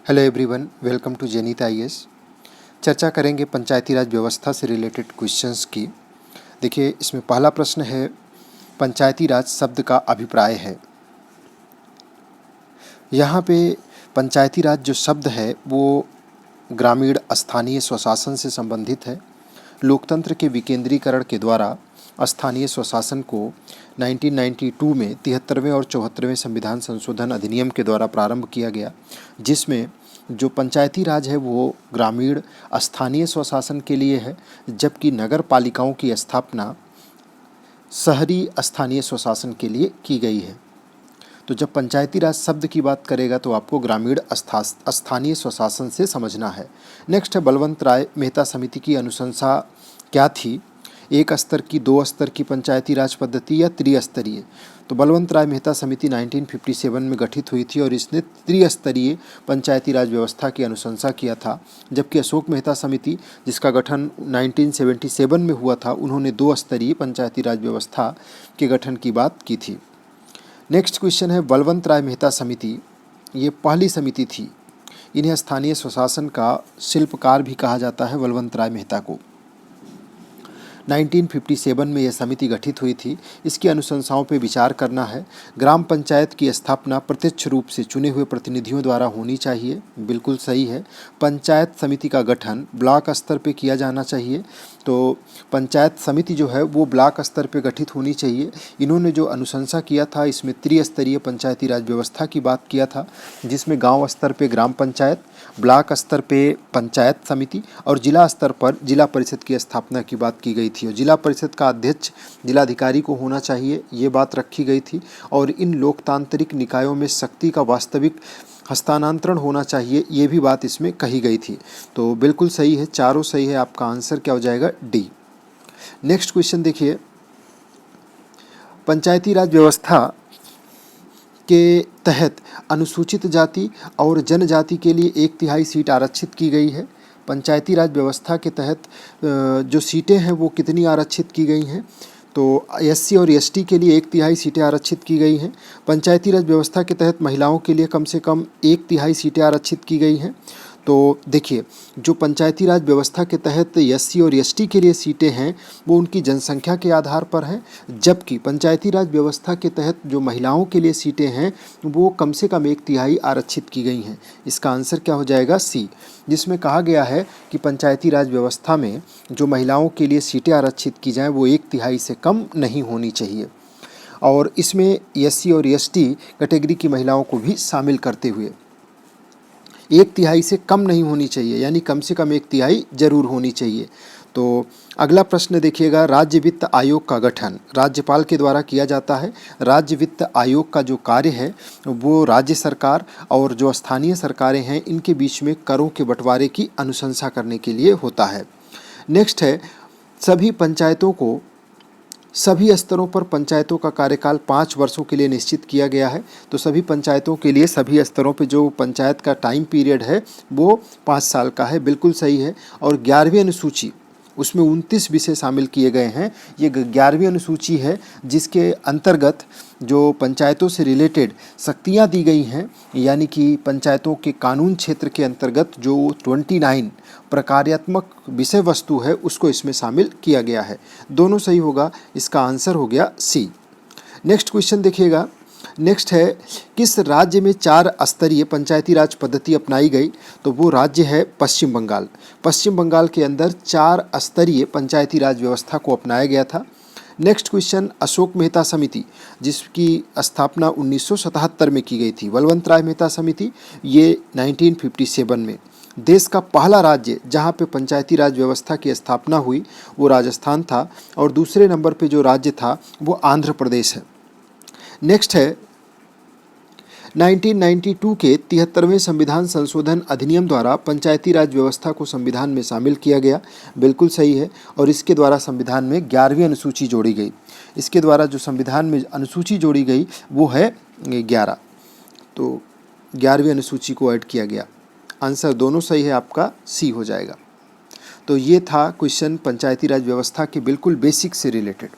Hello everyone, welcome to Zenith IAS. चर्चा करेंगे पंचायती राज व्यवस्था से रिलेटेड क्वेश्चंस की। देखिए, इसमें पहला प्रश्न है, पंचायती राज शब्द का अभिप्राय है। यहाँ पे पंचायती राज जो शब्द है वो ग्रामीण स्थानीय स्वशासन से संबंधित है। लोकतंत्र के विकेंद्रीकरण के द्वारा स्थानीय स्वशासन को 1992 में 73वें और 74वें संविधान संशोधन अधिनियम के द्वारा प्रारंभ किया गया, जिसमें जो पंचायती राज है वो ग्रामीण स्थानीय स्वशासन के लिए है, जबकि नगर पालिकाओं की स्थापना शहरी स्थानीय स्वशासन के लिए की गई है। तो जब पंचायती राज शब्द की बात करेगा तो आपको ग्रामीण स्थानीय स्वशासन से समझना है। नेक्स्ट है, बलवंत राय मेहता समिति की अनुशंसा क्या थी? एक स्तर की, दो स्तर की पंचायती राज पद्धति या त्रिस्तरीय? तो बलवंत राय मेहता समिति 1957 में गठित हुई थी और इसने त्रिस्तरीय पंचायती राज व्यवस्था की अनुशंसा किया था, जबकि अशोक मेहता समिति जिसका गठन 1977 में हुआ था, उन्होंने दो स्तरीय पंचायती राज व्यवस्था के गठन की बात की थी। नेक्स्ट क्वेश्चन है, बलवंत राय मेहता समिति ये पहली समिति थी। इन्हें स्थानीय स्वशासन का शिल्पकार भी कहा जाता है, बलवंत राय मेहता को। 1957 में यह समिति गठित हुई थी। इसकी अनुशंसाओं पर विचार करना है। ग्राम पंचायत की स्थापना प्रत्यक्ष रूप से चुने हुए प्रतिनिधियों द्वारा होनी चाहिए, बिल्कुल सही है। पंचायत समिति का गठन ब्लॉक स्तर पे किया जाना चाहिए, तो पंचायत समिति जो है वो ब्लॉक स्तर पे गठित होनी चाहिए। इन्होंने जो अनुशंसा किया था इसमें त्रिस्तरीय पंचायती राज व्यवस्था की बात किया था, जिसमें गांव स्तर पे ग्राम पंचायत, ब्लॉक स्तर पे पंचायत समिति और जिला स्तर पर जिला परिषद की स्थापना की बात की गई थी। और जिला परिषद का अध्यक्ष जिलाधिकारी को होना चाहिए, ये बात रखी गई थी। और इन लोकतांत्रिक निकायों में शक्ति का वास्तविक हस्तांतरण होना चाहिए, ये भी बात इसमें कही गई थी। तो बिल्कुल सही है, चारों सही है। आपका आंसर क्या हो जाएगा? डी। नेक्स्ट क्वेश्चन देखिए, पंचायती राज व्यवस्था के तहत अनुसूचित जाति और जनजाति के लिए 1/3 सीट आरक्षित की गई है। पंचायती राज व्यवस्था के तहत जो सीटें हैं वो कितनी आरक्षित की गई हैं? तो एससी और एसटी के लिए 1/3 सीटें आरक्षित की गई हैं। पंचायती राज व्यवस्था के तहत महिलाओं के लिए कम से कम 1/3 सीटें आरक्षित की गई हैं। तो देखिए, जो पंचायती राज व्यवस्था के तहत एससी और एसटी के लिए सीटें हैं वो उनकी जनसंख्या के आधार पर हैं, जबकि पंचायती राज व्यवस्था के तहत जो महिलाओं के लिए सीटें हैं वो कम से कम 1/3 आरक्षित की गई हैं। इसका आंसर क्या हो जाएगा? सी, जिसमें कहा गया है कि पंचायती राज व्यवस्था में जो महिलाओं के लिए सीटें आरक्षित की जाएँ वो 1/3 से कम नहीं होनी चाहिए। और इसमें एससी और एसटी कैटेगरी की महिलाओं को भी शामिल करते हुए 1/3 से कम नहीं होनी चाहिए, यानी कम से कम 1/3 जरूर होनी चाहिए। तो अगला प्रश्न देखिएगा, राज्य वित्त आयोग का गठन राज्यपाल के द्वारा किया जाता है। राज्य वित्त आयोग का जो कार्य है वो राज्य सरकार और जो स्थानीय सरकारें हैं इनके बीच में करों के बंटवारे की अनुशंसा करने के लिए होता है। नेक्स्ट है, सभी पंचायतों को सभी स्तरों पर पंचायतों का कार्यकाल 5 वर्षों के लिए निश्चित किया गया है। तो सभी पंचायतों के लिए सभी स्तरों पर जो पंचायत का टाइम पीरियड है वो 5 साल का है, बिल्कुल सही है। और 11वीं अनुसूची उसमें 29 विषय शामिल किए गए हैं। ये 11वीं अनुसूची है जिसके अंतर्गत जो पंचायतों से रिलेटेड शक्तियाँ दी गई हैं, यानी कि पंचायतों के कानून क्षेत्र के अंतर्गत जो 29 प्रकार्यात्मक विषय वस्तु है उसको इसमें शामिल किया गया है। दोनों सही होगा, इसका आंसर हो गया सी। नेक्स्ट क्वेश्चन देखिएगा, नेक्स्ट है, किस राज्य में 4 स्तरीय पंचायती राज पद्धति अपनाई गई? तो वो राज्य है पश्चिम बंगाल। पश्चिम बंगाल के अंदर 4 स्तरीय पंचायती राज व्यवस्था को अपनाया गया था। नेक्स्ट क्वेश्चन, अशोक मेहता समिति जिसकी स्थापना 1977 में की गई थी, बलवंत राय मेहता समिति, ये 1957 में। देश का पहला राज्य जहाँ पे पंचायती राज व्यवस्था की स्थापना हुई वो राजस्थान था, और दूसरे नंबर पे जो राज्य था वो आंध्र प्रदेश है। नेक्स्ट है, 1992 के 73वें संविधान संशोधन अधिनियम द्वारा पंचायती राज व्यवस्था को संविधान में शामिल किया गया, बिल्कुल सही है। और इसके द्वारा संविधान में 11वीं अनुसूची जोड़ी गई। इसके द्वारा जो संविधान में अनुसूची जोड़ी गई वो है 11, तो 11वीं अनुसूची को ऐड किया गया। आंसर दोनों सही है, आपका सी हो जाएगा। तो ये था क्वेश्चन पंचायती राज व्यवस्था के बिल्कुल बेसिक से रिलेटेड।